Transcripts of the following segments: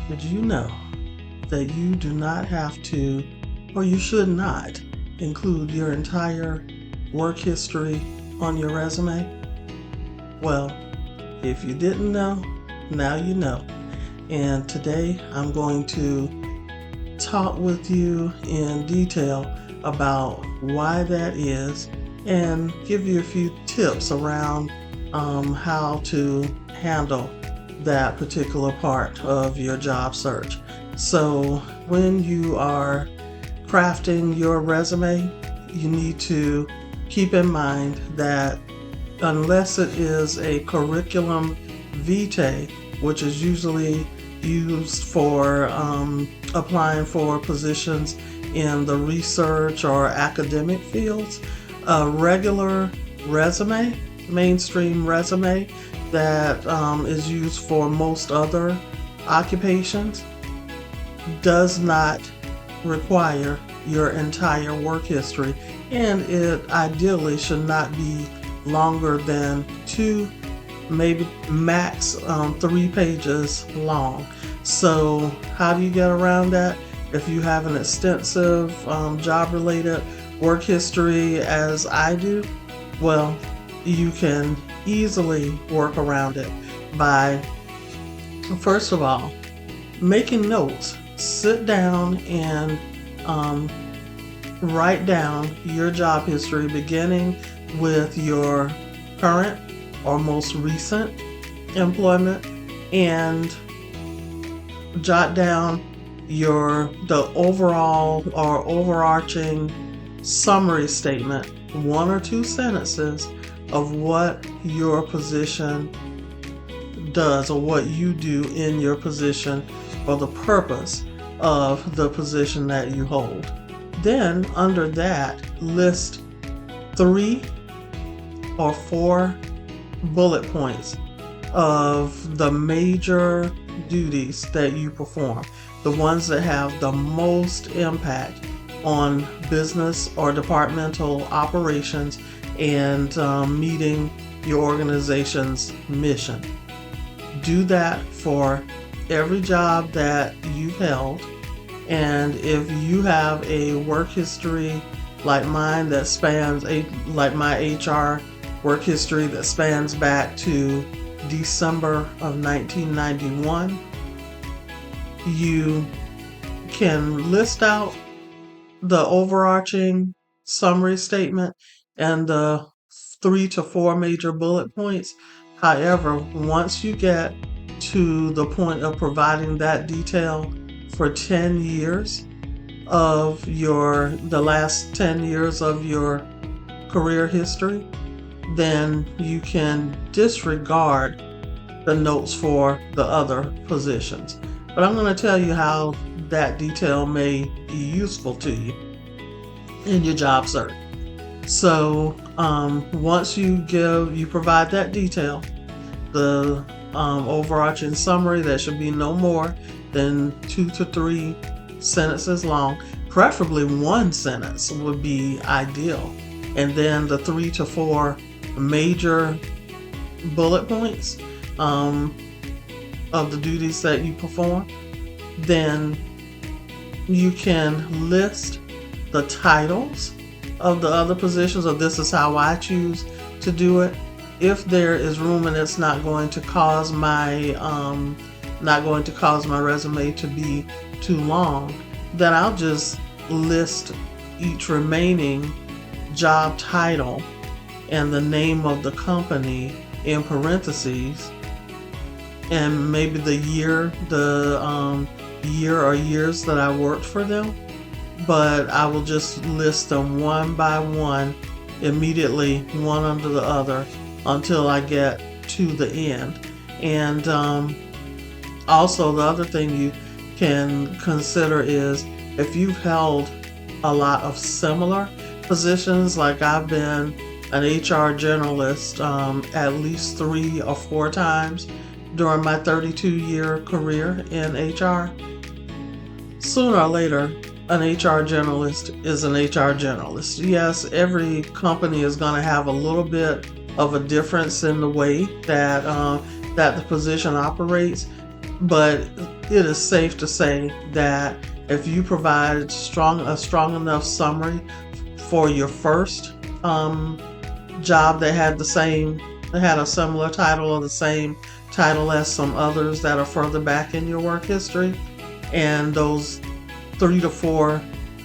Did you know that you do not have to, or you should not, include your entire work history on your resume? Well, if you didn't know, now you know. And today I'm going to talk with you in detail about why that is and give you a few tips around how to handle that particular part of your job search. So when you are crafting your resume, you need to keep in mind that unless it is a curriculum vitae, which is usually used for applying for positions in the research or academic fields, a regular resume, mainstream resume that is used for most other occupations does not require your entire work history, and it ideally should not be longer than 2, maybe max 3 pages long. So how do you get around that? If you have an extensive job-related work history as I do, well, you can easily work around it by, first of all, making notes. Sit down and write down your job history, beginning with your current or most recent employment, and jot down the overall or overarching summary statement, 1 or 2 sentences of what your position does or what you do in your position for the purpose of the position that you hold. Then under that, list 3 or 4 bullet points of the major duties that you perform, the ones that have the most impact on business or departmental operations and meeting your organization's mission. Do that for every job that you've held, and if you have a work history like mine that spans, like my HR work history that spans back to December of 1991, you can list out the overarching summary statement and the 3 to 4 major bullet points. However, once you get to the point of providing that detail for 10 years of the last 10 years of your career history, then you can disregard the notes for the other positions. But I'm going to tell you how that detail may be useful to you in your job search. So once you provide that detail, the overarching summary that should be no more than 2 to 3 sentences long, preferably 1 sentence would be ideal, and then the 3 to 4 major bullet points of the duties that you perform. Then you can list the titles of the other positions, or this is how I choose to do it. If there is room and it's not going to cause my resume to be too long, then I'll just list each remaining job title and the name of the company in parentheses, and maybe the year or years that I worked for them. But I will just list them one by one, immediately, one under the other, until I get to the end. And also, the other thing you can consider is if you've held a lot of similar positions, like I've been an HR generalist at least 3 or 4 times during my 32-year career in HR, sooner or later, an HR generalist is an HR generalist. Yes, every company is going to have a little bit of a difference in the way that the position operates, but it is safe to say that if you provide a strong enough summary for your first job that had a similar title or the same title as some others that are further back in your work history, and those 3 to 4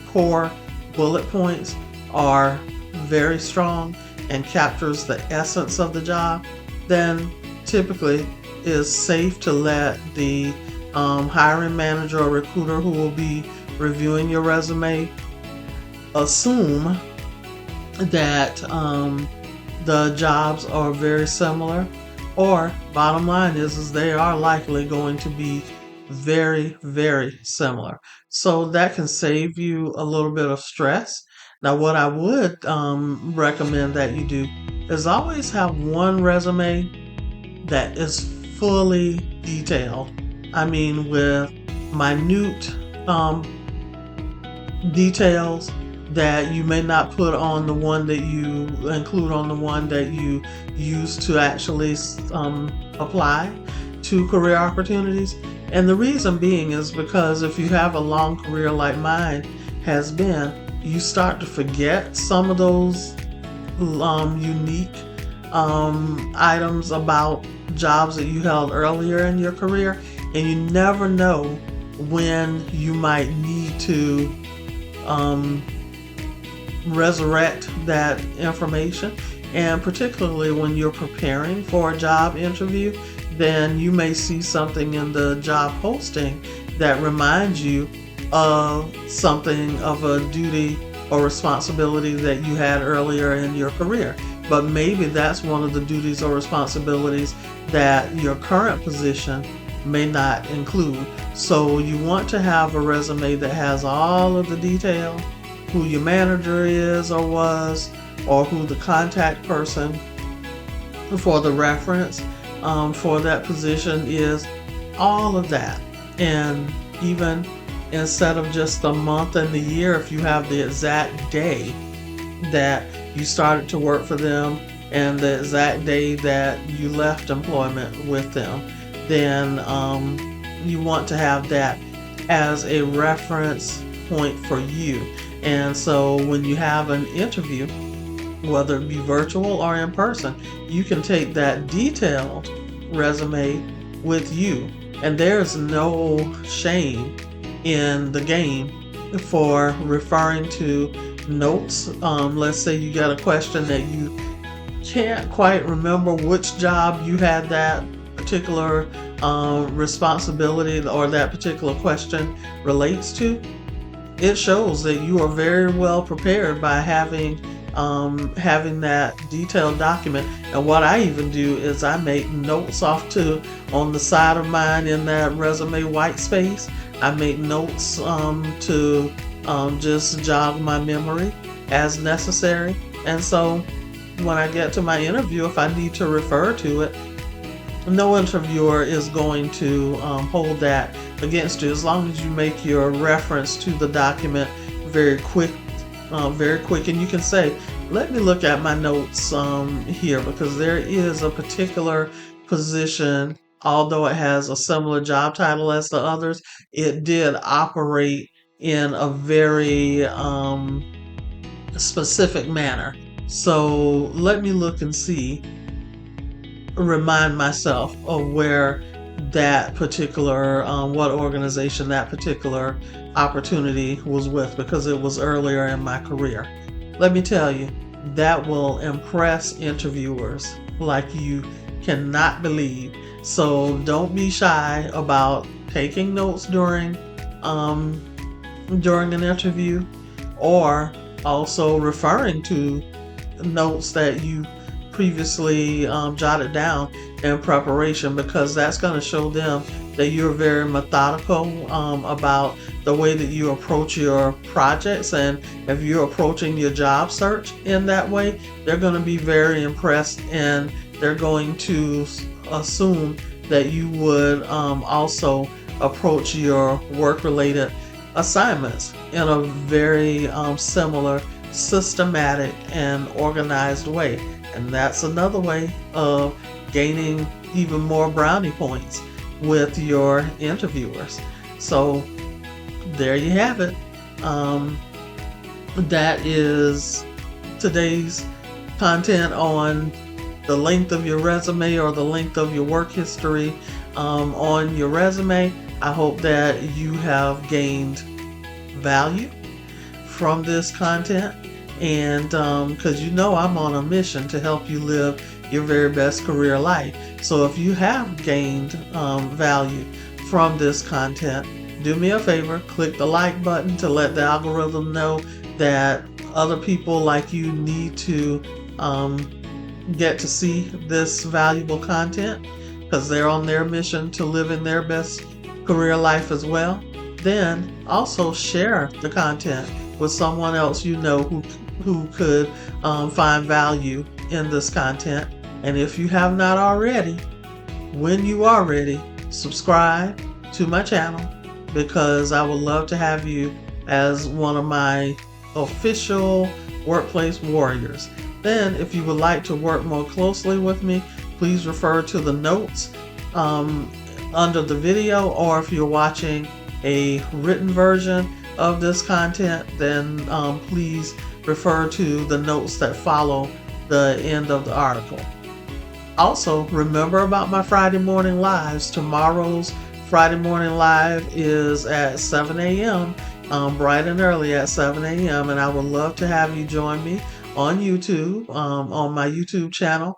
core bullet points are very strong and captures the essence of the job, then typically it's safe to let the hiring manager or recruiter who will be reviewing your resume assume that the jobs are very similar, or bottom line is they are likely going to be very, very similar. So that can save you a little bit of stress. Now, what I would recommend that you do is always have one resume that is fully detailed. I mean, with minute details that you may not put on the one that you include on the one that you use to actually apply to career opportunities. And the reason being is because if you have a long career like mine has been, you start to forget some of those unique items about jobs that you held earlier in your career, and you never know when you might need to resurrect that information. And particularly when you're preparing for a job interview, then you may see something in the job posting that reminds you of something of a duty or responsibility that you had earlier in your career. But maybe that's one of the duties or responsibilities that your current position may not include. So you want to have a resume that has all of the detail, who your manager is or was, or who the contact person for the reference for that position is, all of that. And even instead of just the month and the year, if you have the exact day that you started to work for them and the exact day that you left employment with them, then you want to have that as a reference point for you. And so when you have an interview, whether it be virtual or in person, you can take that detailed resume with you. And there's no shame in the game for referring to notes. Let's say you got a question that you can't quite remember which job you had that particular responsibility or that particular question relates to. It shows that you are very well prepared by having that detailed document. And what I even do is I make notes on the side of mine in that resume white space. I make notes to just jog my memory as necessary. And so when I get to my interview, if I need to refer to it, no interviewer is going to hold that against you, as long as you make your reference to the document very quick. And you can say, let me look at my notes here, because there is a particular position, although it has a similar job title as the others, it did operate in a very specific manner. So let me look and see, remind myself of where that particular, what organization that particular opportunity was with, because it was earlier in my career. Let me tell you, that will impress interviewers like you cannot believe. So don't be shy about taking notes during an interview, or also referring to notes that you previously jotted down in preparation, because that's going to show them that you're very methodical about the way that you approach your projects. And if you're approaching your job search in that way, they're going to be very impressed, and they're going to assume that you would also approach your work-related assignments in a very similar, systematic, and organized way. And that's another way of gaining even more brownie points with your interviewers. So there you have it. That is today's content on the length of your resume or the length of your work history on your resume. I hope that you have gained value from this content, and because I'm on a mission to help you live your very best career life. So if you have gained value from this content, do me a favor, click the like button to let the algorithm know that other people like you need to get to see this valuable content, because they're on their mission to live in their best career life as well. Then also share the content with someone else who could find value in this content. And if you have not already, when you are ready, subscribe to my channel, because I would love to have you as one of my official workplace warriors. Then if you would like to work more closely with me, please refer to the notes under the video, or if you're watching a written version of this content, then please refer to the notes that follow the end of the article. Also, remember about my Friday morning lives. Tomorrow's Friday morning live is at 7 a.m., bright and early at 7 a.m., and I would love to have you join me on YouTube, on my YouTube channel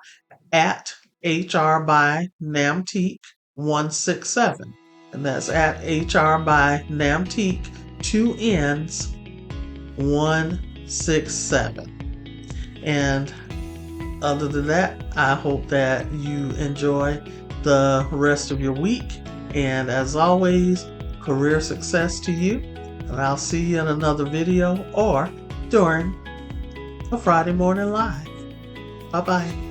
at HR by Nnamtique 167, and that's at HR by Nnamtique 2 N's 167. And other than that, I hope that you enjoy the rest of your week. And as always, career success to you. And I'll see you in another video or during a Friday morning live. Bye-bye.